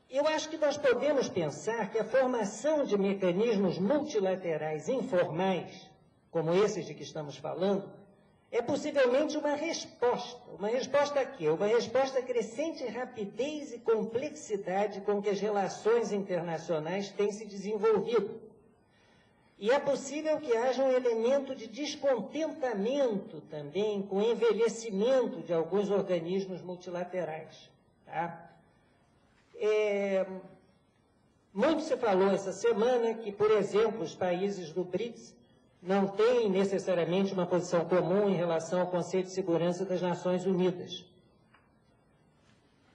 Eu acho que nós podemos pensar que a formação de mecanismos multilaterais informais, como esses de que estamos falando, é possivelmente uma resposta. Uma resposta a quê? Uma resposta à crescente rapidez e complexidade com que as relações internacionais têm se desenvolvido. E é possível que haja um elemento de descontentamento também com o envelhecimento de alguns organismos multilaterais. Tá? Muito se falou essa semana que, por exemplo, os países do BRICS não têm necessariamente uma posição comum em relação ao Conselho de Segurança das Nações Unidas.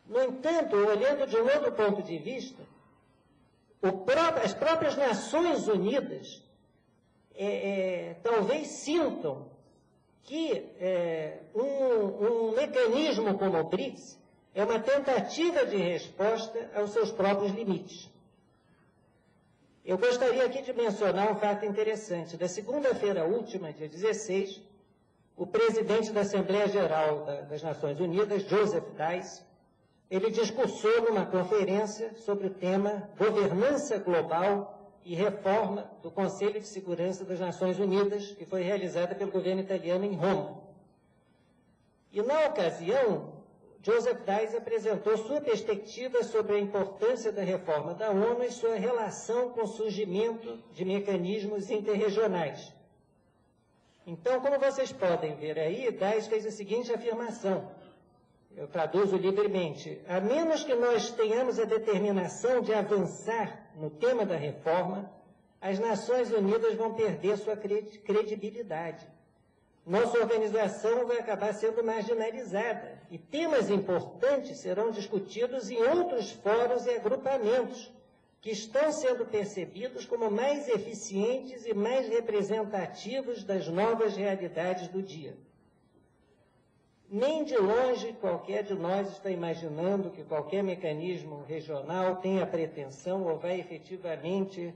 No entanto, olhando de um outro ponto de vista, as próprias Nações Unidas talvez sintam que um mecanismo como o BRICS é uma tentativa de resposta aos seus próprios limites. Eu gostaria aqui de mencionar um fato interessante. Da segunda-feira última, dia 16, o presidente da Assembleia Geral das Nações Unidas, Joseph Dice, ele discursou numa conferência sobre o tema Governança Global e Reforma do Conselho de Segurança das Nações Unidas, que foi realizada pelo governo italiano em Roma. E, na ocasião, Joseph Dice apresentou sua perspectiva sobre a importância da reforma da ONU e sua relação com o surgimento de mecanismos interregionais. Então, como vocês podem ver aí, Dice fez a seguinte afirmação, eu traduzo livremente: a menos que nós tenhamos a determinação de avançar no tema da reforma, as Nações Unidas vão perder sua credibilidade. Nossa organização vai acabar sendo marginalizada e temas importantes serão discutidos em outros fóruns e agrupamentos que estão sendo percebidos como mais eficientes e mais representativos das novas realidades do dia. Nem de longe qualquer de nós está imaginando que qualquer mecanismo regional tenha pretensão ou vai efetivamente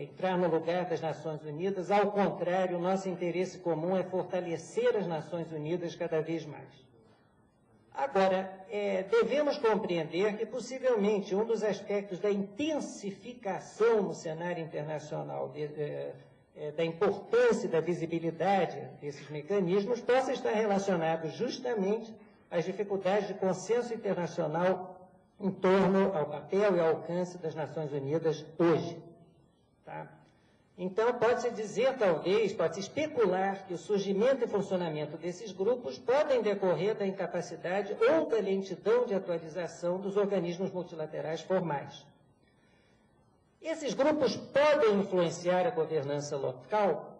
entrar no lugar das Nações Unidas. Ao contrário, o nosso interesse comum é fortalecer as Nações Unidas cada vez mais. Agora, devemos compreender que, possivelmente, um dos aspectos da intensificação no cenário internacional, da importância e da visibilidade desses mecanismos, possa estar relacionado justamente às dificuldades de consenso internacional em torno ao papel e ao alcance das Nações Unidas hoje. Tá? Então, pode-se dizer, talvez, pode-se especular que o surgimento e funcionamento desses grupos podem decorrer da incapacidade ou da lentidão de atualização dos organismos multilaterais formais. Esses grupos podem influenciar a governança local?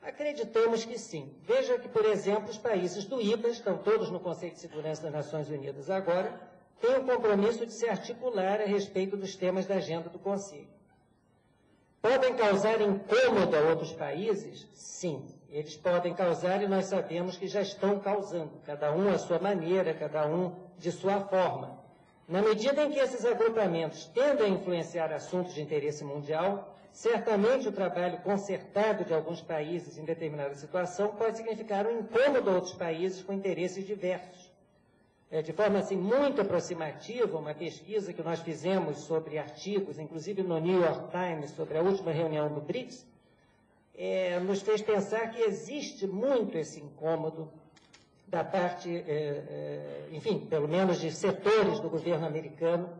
Acreditamos que sim. Veja que, por exemplo, os países do IBA, estão todos no Conselho de Segurança das Nações Unidas agora, têm o compromisso de se articular a respeito dos temas da agenda do Conselho. Podem causar incômodo a outros países? Sim, eles podem causar e nós sabemos que já estão causando, cada um à sua maneira, cada um de sua forma. Na medida em que esses agrupamentos tendem a influenciar assuntos de interesse mundial, certamente o trabalho concertado de alguns países em determinada situação pode significar um incômodo a outros países com interesses diversos. De forma assim, muito aproximativa, uma pesquisa que nós fizemos sobre artigos, inclusive no New York Times, sobre a última reunião do BRICS, nos fez pensar que existe muito esse incômodo da parte, enfim, pelo menos de setores do governo americano,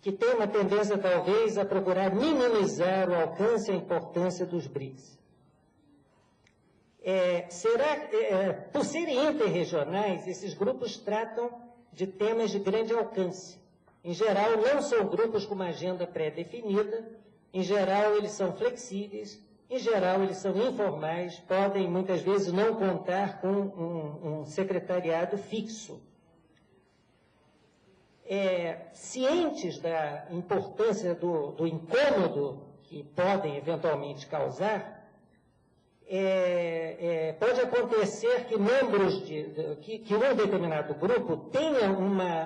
que tem uma tendência, talvez, a procurar minimizar o alcance e a importância dos BRICS. Por serem interregionais, esses grupos tratam de temas de grande alcance. Em geral, não são grupos com uma agenda pré-definida, em geral, eles são flexíveis, em geral, eles são informais, podem, muitas vezes, não contar com um secretariado fixo. Cientes da importância do incômodo que podem, eventualmente, causar, pode acontecer que membros que um determinado grupo tenha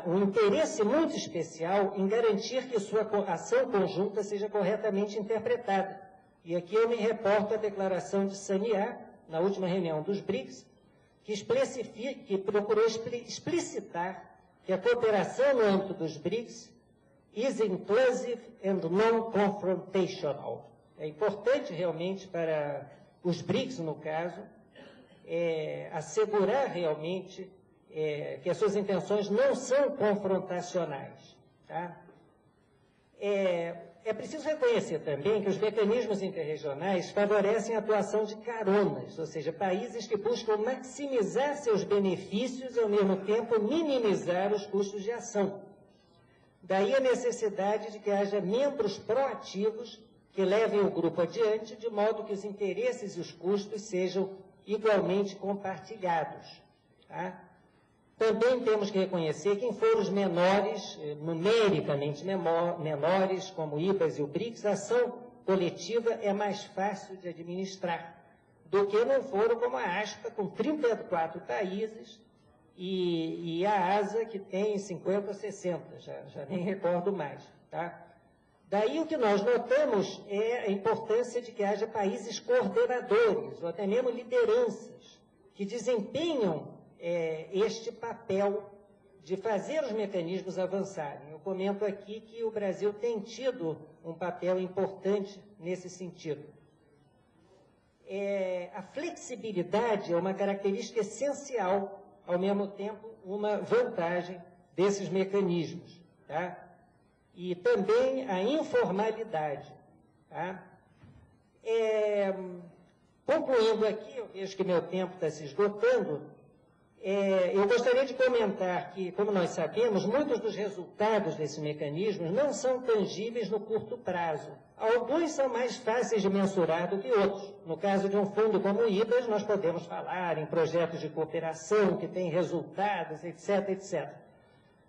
um interesse muito especial em garantir que sua ação conjunta seja corretamente interpretada. E aqui eu me reporto à declaração de Saniá, na última reunião dos BRICS, que procurou explicitar que a cooperação no âmbito dos BRICS is inclusive and non-confrontational. É importante realmente para os BRICS, no caso, assegurar realmente que as suas intenções não são confrontacionais. Tá? É preciso reconhecer também que os mecanismos interregionais favorecem a atuação de caronas, ou seja, países que buscam maximizar seus benefícios e, ao mesmo tempo, minimizar os custos de ação. Daí a necessidade de que haja membros proativos que levem o grupo adiante, de modo que os interesses e os custos sejam igualmente compartilhados. Tá? Também temos que reconhecer que em foros menores, numericamente menores, como o IBAS e o BRICS, a ação coletiva é mais fácil de administrar do que num foro como a ASPA, com 34 países, e a ASA, que tem 50 ou 60, já nem recordo mais. Tá? Daí o que nós notamos é a importância de que haja países coordenadores, ou até mesmo lideranças, que desempenham este papel de fazer os mecanismos avançarem. Eu comento aqui que o Brasil tem tido um papel importante nesse sentido. A flexibilidade é uma característica essencial, ao mesmo tempo, uma vantagem desses mecanismos. Tá? E também a informalidade. Tá? Concluindo aqui, eu vejo que meu tempo está se esgotando. Eu gostaria de comentar que, como nós sabemos, muitos dos resultados desses mecanismos não são tangíveis no curto prazo. Alguns são mais fáceis de mensurar do que outros. No caso de um fundo como o IBAS, nós podemos falar em projetos de cooperação que têm resultados, etc., etc.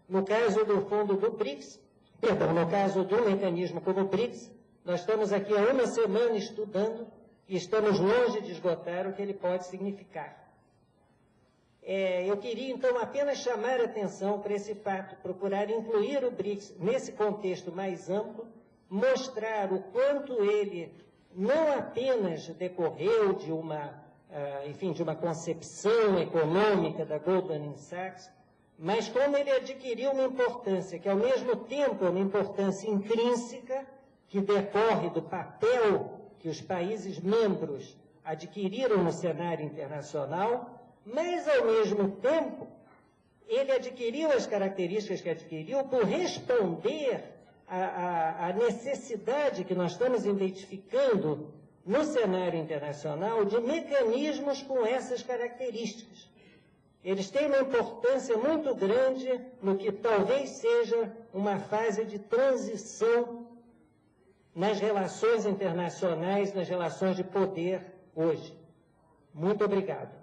No caso do fundo do BRICS, no caso do mecanismo como o BRICS, nós estamos aqui há uma semana estudando e estamos longe de esgotar o que ele pode significar. Eu queria, então, apenas chamar a atenção para esse fato, procurar incluir o BRICS nesse contexto mais amplo, mostrar o quanto ele não apenas decorreu de uma concepção econômica da Goldman Sachs, mas como ele adquiriu uma importância, que ao mesmo tempo é uma importância intrínseca, que decorre do papel que os países membros adquiriram no cenário internacional, mas, ao mesmo tempo, ele adquiriu as características que adquiriu por responder à necessidade que nós estamos identificando no cenário internacional de mecanismos com essas características. Eles têm uma importância muito grande no que talvez seja uma fase de transição nas relações internacionais, nas relações de poder hoje. Muito obrigado.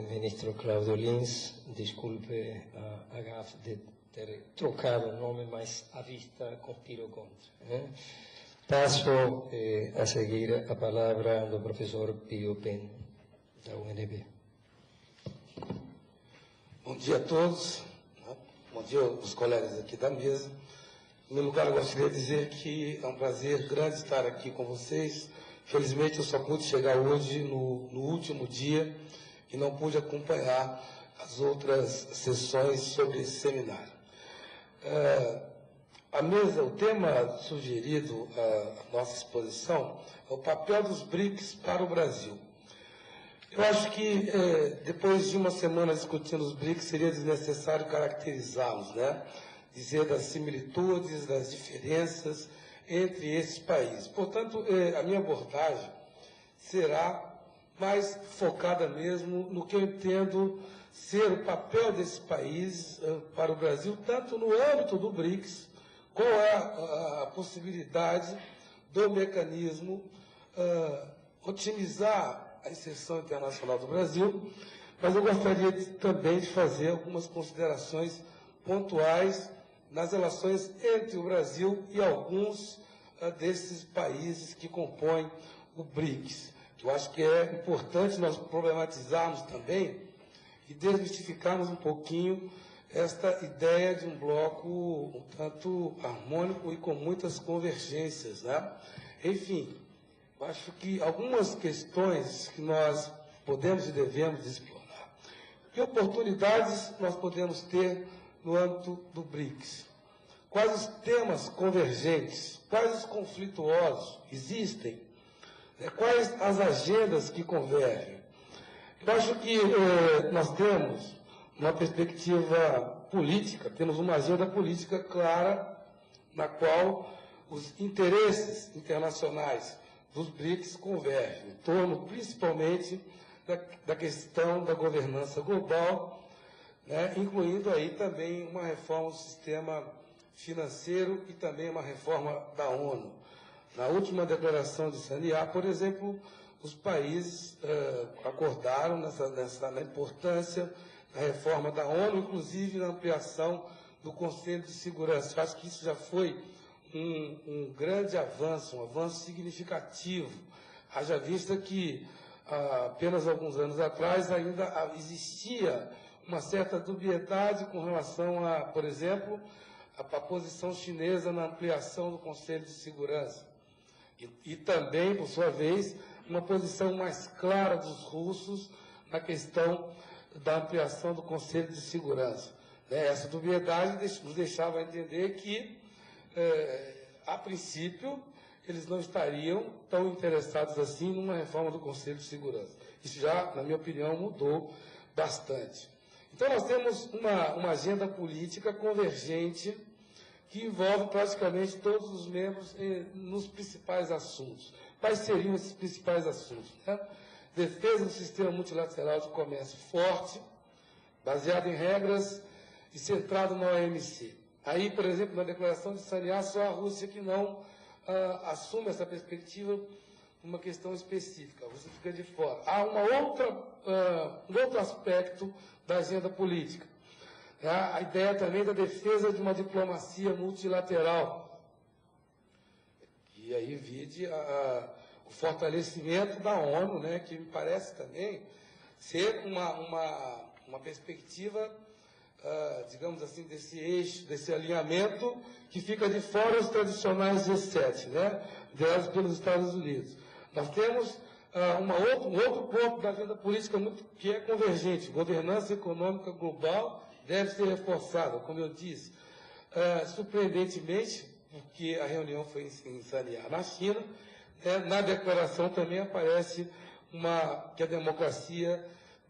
Ministro Cláudio Lins, disculpe a gafe de ter trocado o nome, mas à vista conspiro contra. Passo a seguir a palavra do professor Pio Pen, da UNB. Bom dia a todos, bom dia aos colegas aqui da mesa. Em meu lugar, eu gostaria de dizer que é um prazer grande estar aqui com vocês. Felizmente, eu só pude chegar hoje no último dia e não pude acompanhar as outras sessões sobre esse seminário. O tema sugerido à nossa exposição é o papel dos BRICS para o Brasil. Eu acho que, depois de uma semana discutindo os BRICS, seria desnecessário caracterizá-los, né? Dizer das similitudes, das diferenças entre esses países. Portanto, a minha abordagem será mais focada mesmo no que eu entendo ser o papel desses países para o Brasil, tanto no âmbito do BRICS, com a possibilidade do mecanismo otimizar a inserção internacional do Brasil, mas eu gostaria também de fazer algumas considerações pontuais nas relações entre o Brasil e alguns desses países que compõem o BRICS. Eu acho que é importante nós problematizarmos também e desmistificarmos um pouquinho esta ideia de um bloco um tanto harmônico e com muitas convergências, né? Enfim, eu acho que algumas questões que nós podemos e devemos explorar. Que oportunidades nós podemos ter no âmbito do BRICS? Quais os temas convergentes? Quais os conflituosos existem? Quais as agendas que convergem? Eu acho que nós temos uma perspectiva política, temos uma agenda política clara, na qual os interesses internacionais dos BRICS convergem, em torno principalmente da questão da governança global, né, incluindo aí também uma reforma do sistema financeiro e também uma reforma da ONU. Na última declaração de Saniá, por exemplo, os países acordaram na importância da reforma da ONU, inclusive na ampliação do Conselho de Segurança. Eu acho que isso já foi um grande avanço, um avanço significativo, haja vista que apenas alguns anos atrás ainda existia uma certa dubiedade com relação a, por exemplo, a posição chinesa na ampliação do Conselho de Segurança. E também, por sua vez, uma posição mais clara dos russos na questão da ampliação do Conselho de Segurança. Essa dubiedade nos deixava entender que, a princípio, eles não estariam tão interessados assim numa reforma do Conselho de Segurança. Isso já, na minha opinião, mudou bastante. Então, nós temos uma agenda política convergente que envolve praticamente todos os membros nos principais assuntos. Quais seriam esses principais assuntos? Né? Defesa do sistema multilateral de comércio forte, baseado em regras e centrado na OMC. Aí, por exemplo, na declaração de Saniá, só a Rússia que não assume essa perspectiva, uma questão específica. A Rússia fica de fora. Há um outro aspecto da agenda política. A ideia também da defesa de uma diplomacia multilateral. E aí vide o fortalecimento da ONU, né, que me parece também ser uma perspectiva, digamos assim, desse eixo, desse alinhamento que fica de fora os tradicionais G7, né, liderados pelos Estados Unidos. Nós temos um outro ponto da agenda política que é convergente. Governança econômica global deve ser reforçada, como eu disse. Surpreendentemente, porque a reunião foi em Saniá, na China, na declaração também aparece que a democracia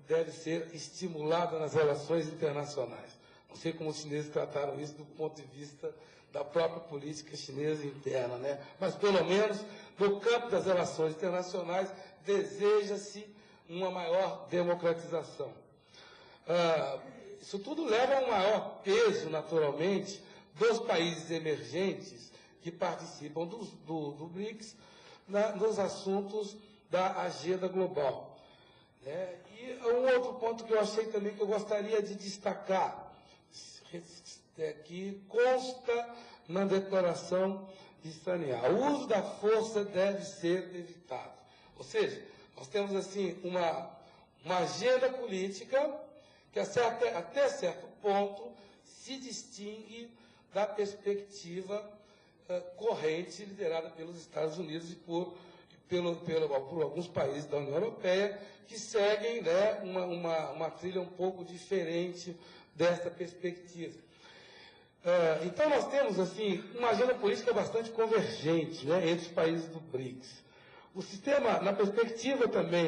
deve ser estimulada nas relações internacionais. Não sei como os chineses trataram isso do ponto de vista da própria política chinesa interna, né? Mas, pelo menos, no campo das relações internacionais, deseja-se uma maior democratização. Isso tudo leva a um maior peso, naturalmente, dos países emergentes que participam do BRICS nos assuntos da agenda global. Né? E um outro ponto que eu achei também que eu gostaria de destacar, que consta na declaração de Saniá. O uso da força deve ser evitado. Ou seja, nós temos assim uma agenda política que até certo ponto se distingue da perspectiva corrente liderada pelos Estados Unidos e por alguns países da União Europeia que seguem, né, uma trilha um pouco diferente dessa perspectiva. Então, nós temos assim, uma agenda política bastante convergente, né, entre os países do BRICS. O sistema, na perspectiva também